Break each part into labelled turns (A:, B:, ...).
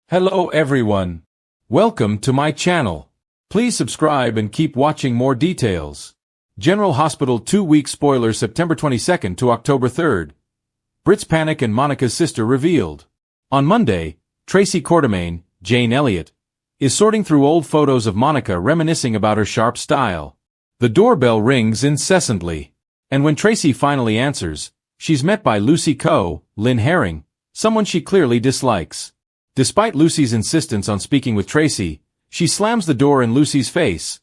A: Hello everyone. Welcome to my channel. Please subscribe and keep watching more details. General Hospital 2-week spoiler September 22nd to October 3rd. Britt's panic and Monica's sister revealed. On Monday, Tracy Quartermaine, Jane Elliott, is sorting through old photos of Monica reminiscing about her sharp style. The doorbell rings incessantly. And when Tracy finally answers, she's met by Lucy Coe, Lynn Herring, someone she clearly dislikes. Despite Lucy's insistence on speaking with Tracy, she slams the door in Lucy's face,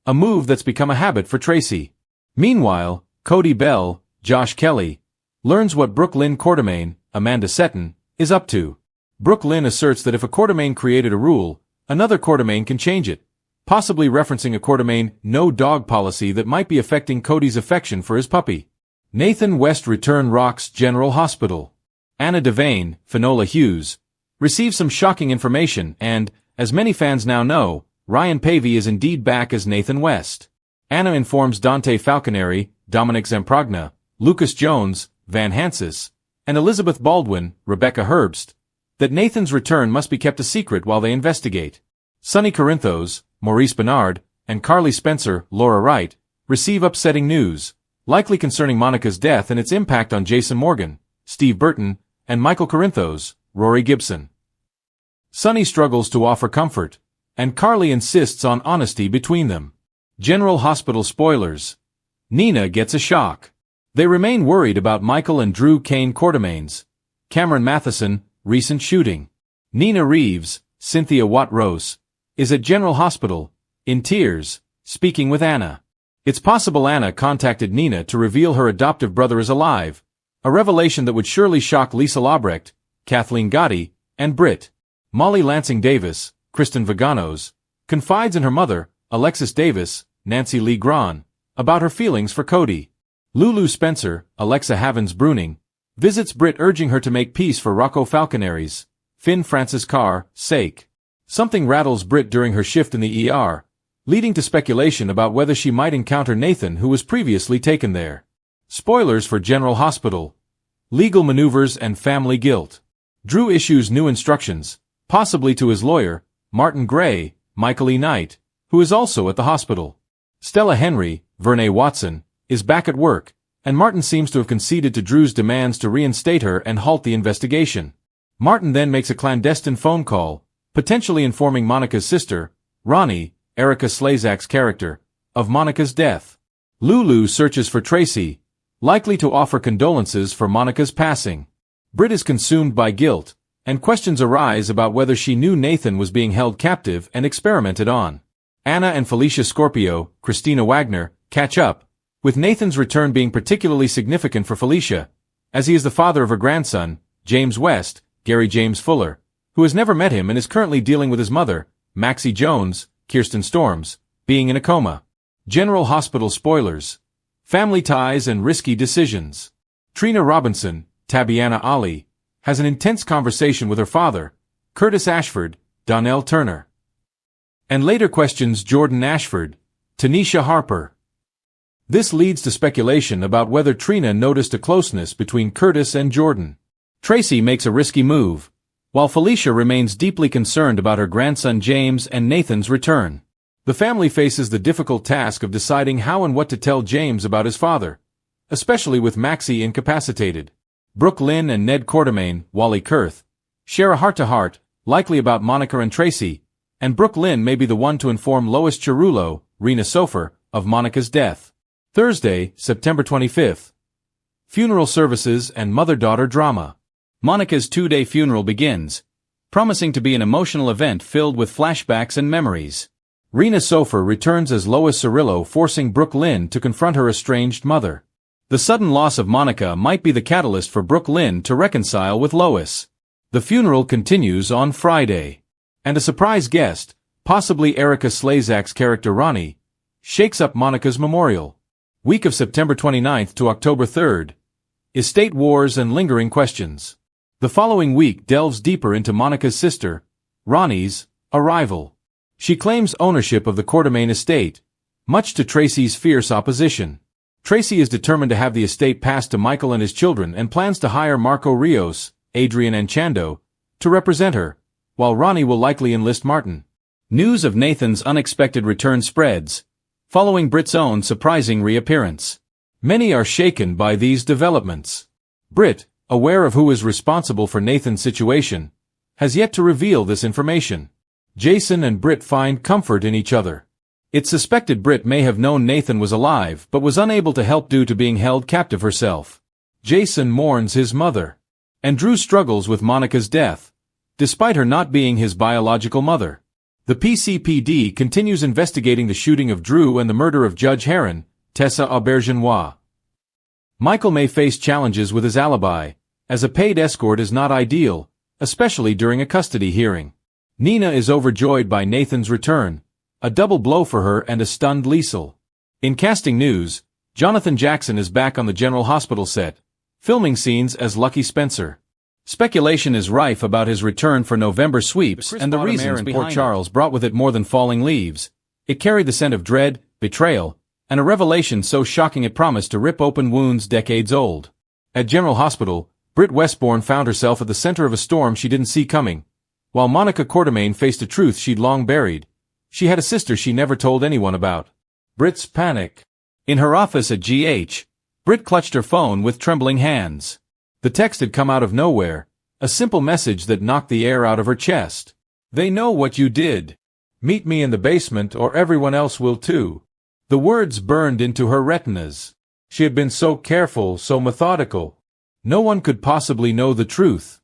A: a move that's become a habit for Tracy. Meanwhile, Cody Bell, Josh Kelly, learns what Brooke Lynn Quartermaine, Amanda Setton, is up to. Brooke Lynn asserts that if a Quartermaine created a rule, another Quartermaine can change it, possibly referencing a Quartermaine no-dog policy that might be affecting Cody's affection for his puppy. Nathan West return rocks General Hospital. Anna Devane, Finola Hughes, receives some shocking information and, as many fans now know, Ryan Pavey is indeed back as Nathan West. Anna informs Dante Falconeri, Dominic Zamprogna, Lucas Jones, Van Hansis, and Elizabeth Baldwin, Rebecca Herbst, that Nathan's return must be kept a secret while they investigate. Sonny Corinthos, Maurice Bernard, and Carly Spencer, Laura Wright, receive upsetting news, likely concerning Monica's death and its impact on Jason Morgan, Steve Burton, and Michael Corinthos, Rory Gibson. Sonny struggles to offer comfort, and Carly insists on honesty between them. General Hospital spoilers. Nina gets a shock. They remain worried about Michael and Drew Kane Quartermaine's, Cameron Matheson, recent shooting. Nina Reeves, Cynthia Watt-Rose, is at General Hospital, in tears, speaking with Anna. It's possible Anna contacted Nina to reveal her adoptive brother is alive, a revelation that would surely shock Lisa Labrecht, Kathleen Gotti, and Britt. Molly Lansing Davis, Kristen Vaganos, confides in her mother, Alexis Davis, Nancy Lee Grahn, about her feelings for Cody. Lulu Spencer, Alexa Havens Bruning, visits Britt urging her to make peace for Rocco Falconeri's, Finn Francis Carr, sake. Something rattles Britt during her shift in the ER, leading to speculation about whether she might encounter Nathan who was previously taken there. Spoilers for General Hospital. Legal maneuvers and family guilt. Drew issues new instructions, possibly to his lawyer, Martin Gray, Michael E. Knight, who is also at the hospital. Stella Henry, Vernee Watson, is back at work, and Martin seems to have conceded to Drew's demands to reinstate her and halt the investigation. Martin then makes a clandestine phone call, potentially informing Monica's sister, Ronnie, Erica Slezak's character, of Monica's death. Lulu searches for Tracy, likely to offer condolences for Monica's passing. Britt is consumed by guilt, and questions arise about whether she knew Nathan was being held captive and experimented on. Anna and Felicia Scorpio, Christina Wagner, catch up, with Nathan's return being particularly significant for Felicia, as he is the father of her grandson, James West, Gary James Fuller, who has never met him and is currently dealing with his mother, Maxie Jones, Kirsten Storms, being in a coma. General Hospital spoilers. Family ties and risky decisions. Trina Robinson, Tabiana Ali, has an intense conversation with her father, Curtis Ashford, Donnell Turner, and later questions Jordan Ashford, Tanisha Harper. This leads to speculation about whether Trina noticed a closeness between Curtis and Jordan. Tracy makes a risky move, while Felicia remains deeply concerned about her grandson James and Nathan's return. The family faces the difficult task of deciding how and what to tell James about his father, especially with Maxie incapacitated. Brooke Lynn and Ned Quartermaine, Wally Kurth, share a heart-to-heart, likely about Monica and Tracy, and Brooke Lynn may be the one to inform Lois Chirulo, Rena Sofer, of Monica's death. Thursday, September 25th. Funeral services and mother-daughter drama. Monica's 2-day funeral begins, promising to be an emotional event filled with flashbacks and memories. Rena Sofer returns as Lois Cirillo, forcing Brooke Lynn to confront her estranged mother. The sudden loss of Monica might be the catalyst for Brooke Lynn to reconcile with Lois. The funeral continues on Friday, and a surprise guest, possibly Erica Slezak's character Ronnie, shakes up Monica's memorial. Week of September 29th to October 3rd. Estate wars and lingering questions. The following week delves deeper into Monica's sister, Ronnie's, arrival. She claims ownership of the Quartermaine estate, much to Tracy's fierce opposition. Tracy is determined to have the estate passed to Michael and his children and plans to hire Marco Rios, Adrian Anchando, to represent her, while Ronnie will likely enlist Martin. News of Nathan's unexpected return spreads, following Britt's own surprising reappearance. Many are shaken by these developments. Britt, aware of who is responsible for Nathan's situation, has yet to reveal this information. Jason and Britt find comfort in each other. It's suspected Britt may have known Nathan was alive but was unable to help due to being held captive herself. Jason mourns his mother. And Drew struggles with Monica's death, despite her not being his biological mother. The PCPD continues investigating the shooting of Drew and the murder of Judge Heron, Tessa Aubergenois. Michael may face challenges with his alibi, as a paid escort is not ideal, especially during a custody hearing. Nina is overjoyed by Nathan's return, a double blow for her and a stunned Liesel. In casting news, Jonathan Jackson is back on the General Hospital set, filming scenes as Lucky Spencer. Speculation is rife about his return for November sweeps, and the reasons Port Charles brought with it more than falling leaves. It carried the scent of dread, betrayal, and a revelation so shocking it promised to rip open wounds decades old. At General Hospital, Britt Westbourne found herself at the center of a storm she didn't see coming. While Monica Quartermaine faced a truth she'd long buried, she had a sister she never told anyone about. Britt's panic. In her office at GH, Britt clutched her phone with trembling hands. The text had come out of nowhere, a simple message that knocked the air out of her chest. "They know what you did. Meet me in the basement or everyone else will too." The words burned into her retinas. She had been so careful, so methodical. No one could possibly know the truth.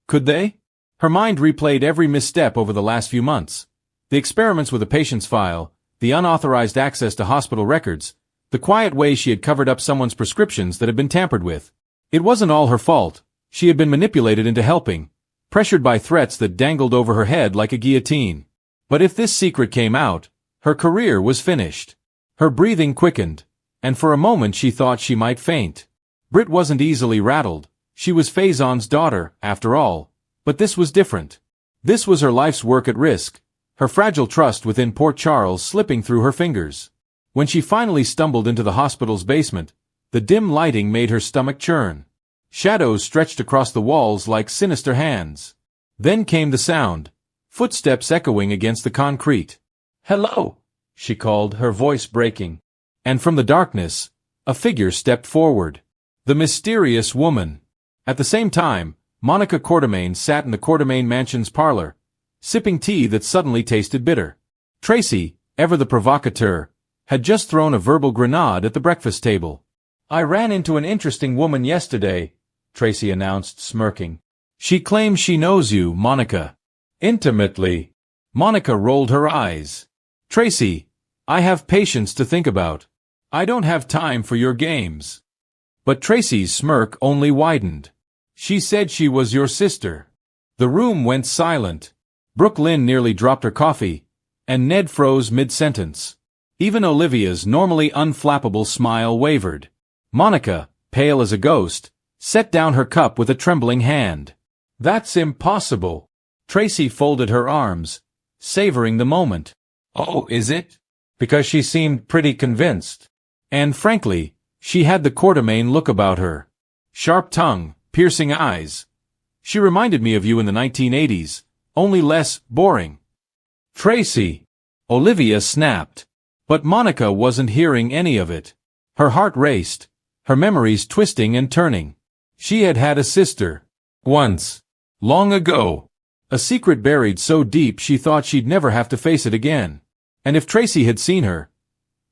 A: Could they? Her mind replayed every misstep over the last few months. The experiments with a patient's file, the unauthorized access to hospital records, the quiet way she had covered up someone's prescriptions that had been tampered with. It wasn't all her fault. She had been manipulated into helping, pressured by threats that dangled over her head like a guillotine. But if this secret came out, her career was finished. Her breathing quickened, and for a moment she thought she might faint. Britt wasn't easily rattled. She was Faison's daughter, after all. But this was different. This was her life's work at risk, her fragile trust within Port Charles slipping through her fingers. When she finally stumbled into the hospital's basement, the dim lighting made her stomach churn. Shadows stretched across the walls like sinister hands. Then came the sound, footsteps echoing against the concrete. "Hello," she called, her voice breaking. And from the darkness, a figure stepped forward. The mysterious woman. At the same time, Monica Quartermaine sat in the Quartermaine Mansion's parlor, sipping tea that suddenly tasted bitter. Tracy, ever the provocateur, had just thrown a verbal grenade at the breakfast table. "I ran into an interesting woman yesterday," Tracy announced, smirking. "She claims she knows you, Monica." "Intimately." Monica rolled her eyes. "Tracy, I have patience to think about. I don't have time for your games." But Tracy's smirk only widened. "She said she was your sister." The room went silent. Brooke Lynn nearly dropped her coffee, and Ned froze mid-sentence. Even Olivia's normally unflappable smile wavered. Monica, pale as a ghost, set down her cup with a trembling hand. "That's impossible." Tracy folded her arms, savoring the moment. "Oh, is it?" Because she seemed pretty convinced. And frankly, she had the Quartermaine look about her. Sharp tongue, piercing eyes. She reminded me of you in the 1980s, only less boring. "Tracy!" Olivia snapped. But Monica wasn't hearing any of it. Her heart raced, her memories twisting and turning. She had had a sister. Once. Long ago. A secret buried so deep she thought she'd never have to face it again. And if Tracy had seen her,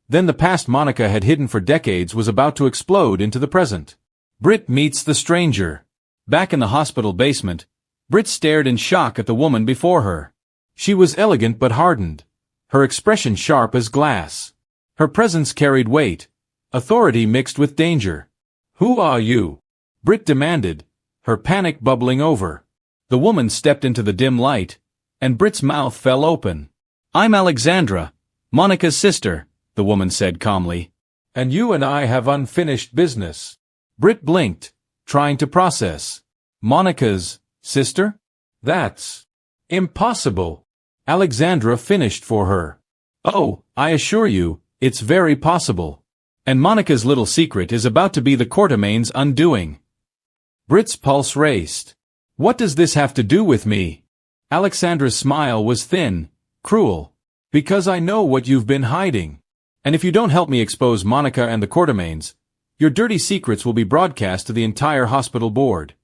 A: then the past Monica had hidden for decades was about to explode into the present. Britt meets the stranger. Back in the hospital basement, Britt stared in shock at the woman before her. She was elegant but hardened, her expression sharp as glass. Her presence carried weight, authority mixed with danger. "Who are you?" Britt demanded, her panic bubbling over. The woman stepped into the dim light, and Britt's mouth fell open. "I'm Alexandra, Monica's sister," the woman said calmly. "And you and I have unfinished business." Britt blinked, trying to process. "Monica's sister? That's impossible." Alexandra finished for her. "Oh, I assure you, it's very possible. And Monica's little secret is about to be the Quartermaine's undoing." Britt's pulse raced. "What does this have to do with me?" Alexandra's smile was thin, cruel. Because I know what you've been hiding. And if you don't help me expose Monica and the Quartermaines, your dirty secrets will be broadcast to the entire hospital board.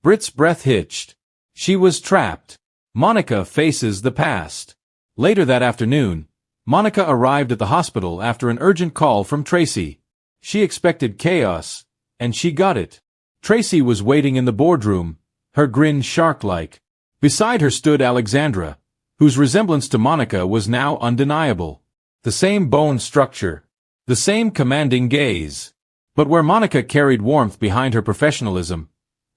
A: Britt's breath hitched. She was trapped. Monica faces the past. Later that afternoon, Monica arrived at the hospital after an urgent call from Tracy. She expected chaos, and she got it. Tracy was waiting in the boardroom, her grin shark-like. Beside her stood Alexandra, whose resemblance to Monica was now undeniable. The same bone structure, the same commanding gaze. But where Monica carried warmth behind her professionalism,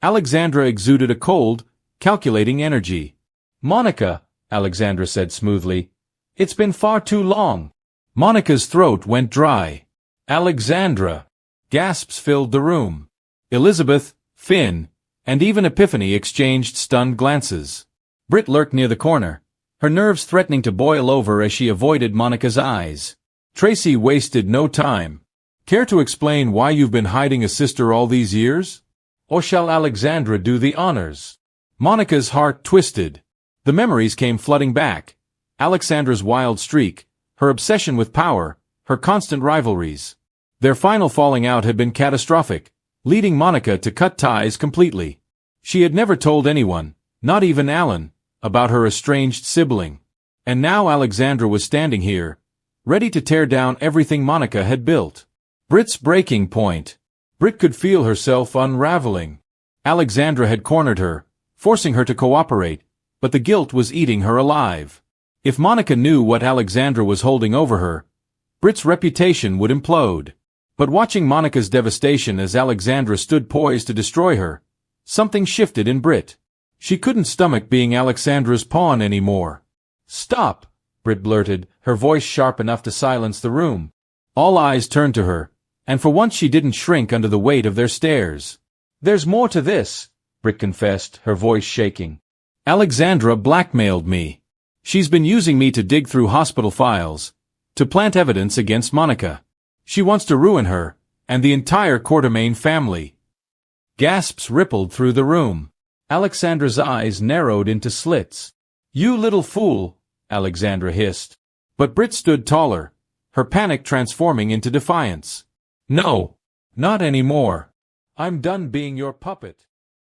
A: Alexandra exuded a cold, calculating energy. "Monica," Alexandra said smoothly, "it's been far too long." Monica's throat went dry. "Alexandra!" Gasps filled the room. Elizabeth, Finn, and even Epiphany exchanged stunned glances. Britt lurked near the corner, her nerves threatening to boil over as she avoided Monica's eyes. Tracy wasted no time. "Care to explain why you've been hiding a sister all these years? Or shall Alexandra do the honors?" Monica's heart twisted. The memories came flooding back. Alexandra's wild streak, her obsession with power, her constant rivalries. Their final falling out had been catastrophic, leading Monica to cut ties completely. She had never told anyone, not even Alan, about her estranged sibling. And now Alexandra was standing here, ready to tear down everything Monica had built. Britt's breaking point. Britt could feel herself unraveling. Alexandra had cornered her, forcing her to cooperate, but the guilt was eating her alive. If Monica knew what Alexandra was holding over her, Britt's reputation would implode. But watching Monica's devastation as Alexandra stood poised to destroy her, something shifted in Britt. She couldn't stomach being Alexandra's pawn anymore. "Stop!" Britt blurted, her voice sharp enough to silence the room. All eyes turned to her, and for once she didn't shrink under the weight of their stares. "There's more to this," Britt confessed, her voice shaking. "Alexandra blackmailed me. She's been using me to dig through hospital files, to plant evidence against Monica. She wants to ruin her, and the entire Quartermaine family." Gasps rippled through the room. Alexandra's eyes narrowed into slits. "You little fool," Alexandra hissed. But Britt stood taller, her panic transforming into defiance. "No, not anymore. I'm done being your puppet."